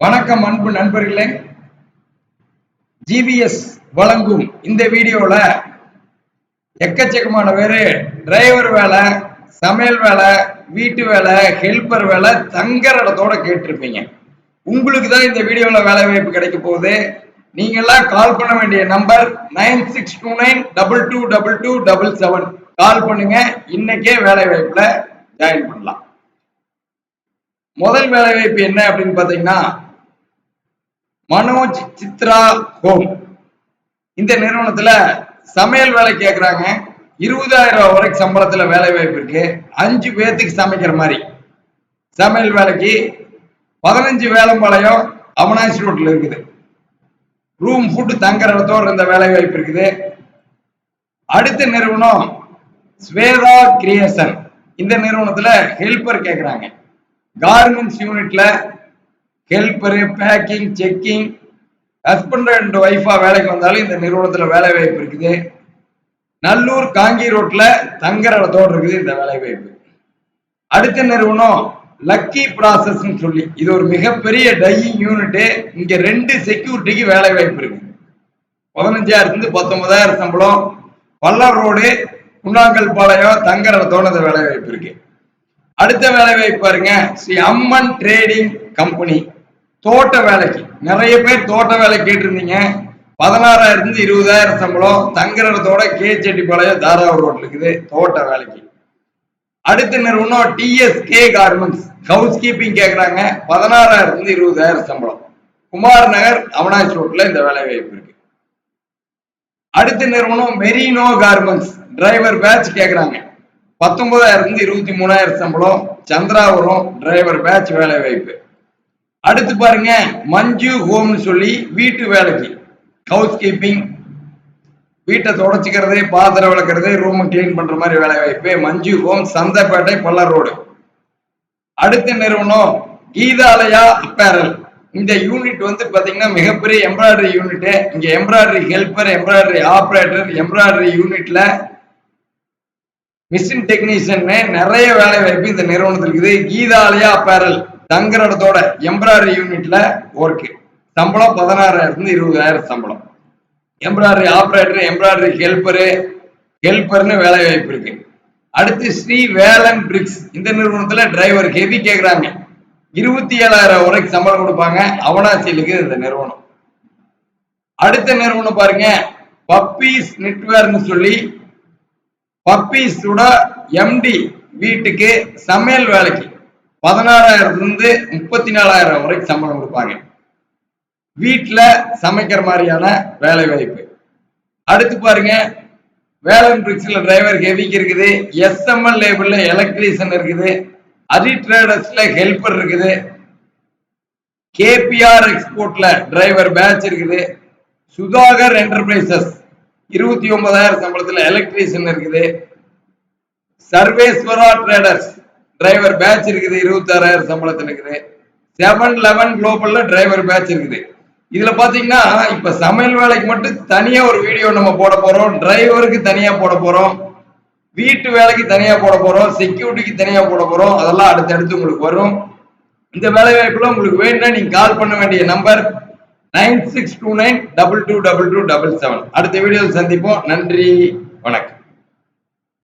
வணக்கம் அன்பு நண்பர்களே. ஜிபிஎஸ் வழங்கும் இந்த வீடியோல எக்கச்சக்கமான பேரு டிரைவர் வேலை, சமையல் வேலை, வீட்டு வேலை, ஹெல்பர் வேலை தங்குற இடத்தோட கேட்டிருப்பீங்க. உங்களுக்கு தான் இந்த வீடியோல வேலை வாய்ப்பு கிடைக்க போகுது. நீங்க எல்லாம் கால் பண்ண வேண்டிய நம்பர் 9629222277. கால் பண்ணுங்க, இன்னைக்கே வேலை வாய்ப்புல ஜாயின் பண்ணலாம். முதல் வேலை வாய்ப்பு என்ன அப்படின்னு பாத்தீங்கன்னா, மனோஜ் சித்ரா ஹோம் இந்த நிறுவனத்துல சமையல் வேலை கேட்கறாங்க. 20,000 ரூபாய் வரைக்கும் சம்பளத்துல வேலை வாய்ப்பு இருக்கு. 5 பேத்துக்கு சமைக்கிற மாதிரி சமையல் வேலைக்கு 15 வேலம்பாளையம் அவனாசி ரோட்ல இருக்குது. ரூம் ஃபுட் தங்குற இடத்தோடு இந்த வேலை வாய்ப்பு இருக்குது. அடுத்த நிறுவனம் ஸ்வேதா கிரியேஷன். இந்த நிறுவனத்துல ஹெல்பர் கேட்கறாங்க. கார்மெண்ட்ஸ் யூனிட்ல helper, packing, checking, husband and ஒய்ஃபா வேலைக்கு வந்தாலும் இந்த நிறுவனத்துல வேலை வாய்ப்பு இருக்குது. நல்லூர் காங்கி ரோட்ல தங்குற இடத்தோடு இருக்குது இந்த வேலை வாய்ப்பு. அடுத்த நிறுவனம் லக்கி ப்ராசஸ் சொல்லி, இது ஒரு மிகப்பெரிய டையிங் யூனிட். இங்க 2 செக்யூரிட்டிக்கு வேலை வாய்ப்பு இருக்கு. 15,000 19,000 சம்பளம். பல்லர் ரோடு, குன்னாங்கல் பாளையம் தங்குற இடத்தோட இந்த வேலை வாய்ப்பு இருக்கு. அடுத்த வேலை வாய்ப்பு பாருங்க, ஸ்ரீ அம்மன் ட்ரேடிங் கம்பெனி. தோட்ட வேலைக்கு நிறைய பேர் தோட்ட வேலை கேட்டிருந்தீங்க. 16,000 20,000 சம்பளம். தங்குற இடத்தோட கேச்செட்டிப்பாளையம் தாராவூர் ரோட்ல இருக்குது தோட்ட வேலைக்கு. அடுத்த நிறுவனம் டிஎஸ்கே கார்மெண்ட்ஸ். ஹவுஸ் கீப்பிங் கேட்கறாங்க. 16,000 20,000 சம்பளம். குமார் நகர் அவனாசி ரோட்ல இந்த வேலை வாய்ப்பு இருக்கு. அடுத்த நிறுவனம் மெரினோ கார்மெண்ட்ஸ். டிரைவர் பேட்ச் கேட்கறாங்க. 19,000 23,000 சம்பளம். சந்திராபுரம் டிரைவர் பேட்ச் வேலை வாய்ப்பு. அடுத்து பாருங்க, மஞ்சு ஹோம்னு சொல்லி வீட்டு வேலைக்கு ஹவுஸ் கீப்பிங், வீட்டை தொடச்சிக்கிறது, பாத்திரம் விளக்குறது, ரூம் கிளீன் பண்ற மாதிரி வேலை வாய்ப்பு. Manju home, Santhaipettai, Pallar road. அடுத்த நிறுவனம் கீதாலயா அப்பேரல். இந்த யூனிட் பாத்தீங்கன்னா மிகப்பெரிய எம்ப்ராய்டரி யூனிட். இங்க embroidery helper, embroidery operator, embroidery யூனிட்ல மிஷின் டெக்னீஷியன் நிறைய வேலை வாய்ப்பு இந்த நிறுவனத்தில் இருக்குது. கீதாலயா அப்பேரல் தங்குற இடத்தோட எம்ப்ராய்டரி யூனிட்ல ஒர்க். சம்பளம் 16,000 20,000 சம்பளம். எம்ப்ராய்டரி ஆபரேட்டர், எம்ப்ராய்டரி ஹெல்பர்னு வேலை வாய்ப்பு இருக்கு. அடுத்து ஸ்ரீ வேலன் பிரிக்ஸ். இந்த நிறுவனத்துல டிரைவர் ஹெவி கேட்கறாங்க. 27,000 வரைக்கும் சம்பளம் கொடுப்பாங்க. அவனாசியிலுக்கு இந்த நிறுவனம். அடுத்த நிறுவனம் பாருங்க, பப்பீஸ் நெட்வேர்னு சொல்லி பப்பீஸோட எம்டி வீட்டுக்கு சமையல் வேலைக்கு 16,000 34,000 வரைக்கும் சம்பளம் கொடுப்பாங்க. வீட்டுல சமைக்கிற மாதிரியான வேலை வாய்ப்பு. அடுத்து பாருங்க, வேலன் பிரிக்ஸ்ல டிரைவர் ஹெவிக்கு இருக்குது. எஸ்எம்எல் லேபிள்ல எலக்ட்ரீஷியன் இருக்குது. அரி ட்ரேடர்ஸ்ல ஹெல்பர் இருக்குது. கேபிஆர் எக்ஸ்போர்ட்ல டிரைவர் பேட்ச் இருக்குது. சுதாகர் என்டர்பிரைசஸ் 29,000 சம்பளத்துல எலக்ட்ரீஷியன் இருக்குது. சர்வேஸ்வரா ட்ரேடர்ஸ் டிரைவர் பேட்ச் இருக்குது. 26,000 சம்பளத்துல இருக்குது. 711 குளோபல்ல டிரைவர் பேட்ச் இருக்குது. இதுல பாத்தீங்கன்னா இப்ப சமையல் வேலைக்கு மட்டும் தனியா ஒரு வீடியோ நம்ம போட போறோம். டிரைவருக்கு தனியா போட போறோம். வீட்டு வேலைக்கு தனியா போட போறோம். செக்யூரிட்டிக்கு தனியா போட போறோம். அதெல்லாம் அடுத்தடுத்து உங்களுக்கு வரும். இந்த வேலை வாய்ப்புல உங்களுக்கு வேணும்னா நீங்க கால் பண்ண வேண்டிய நம்பர் 9629222277. அடுத்த வீடியோவில் சந்திப்போம். நன்றி, வணக்கம்.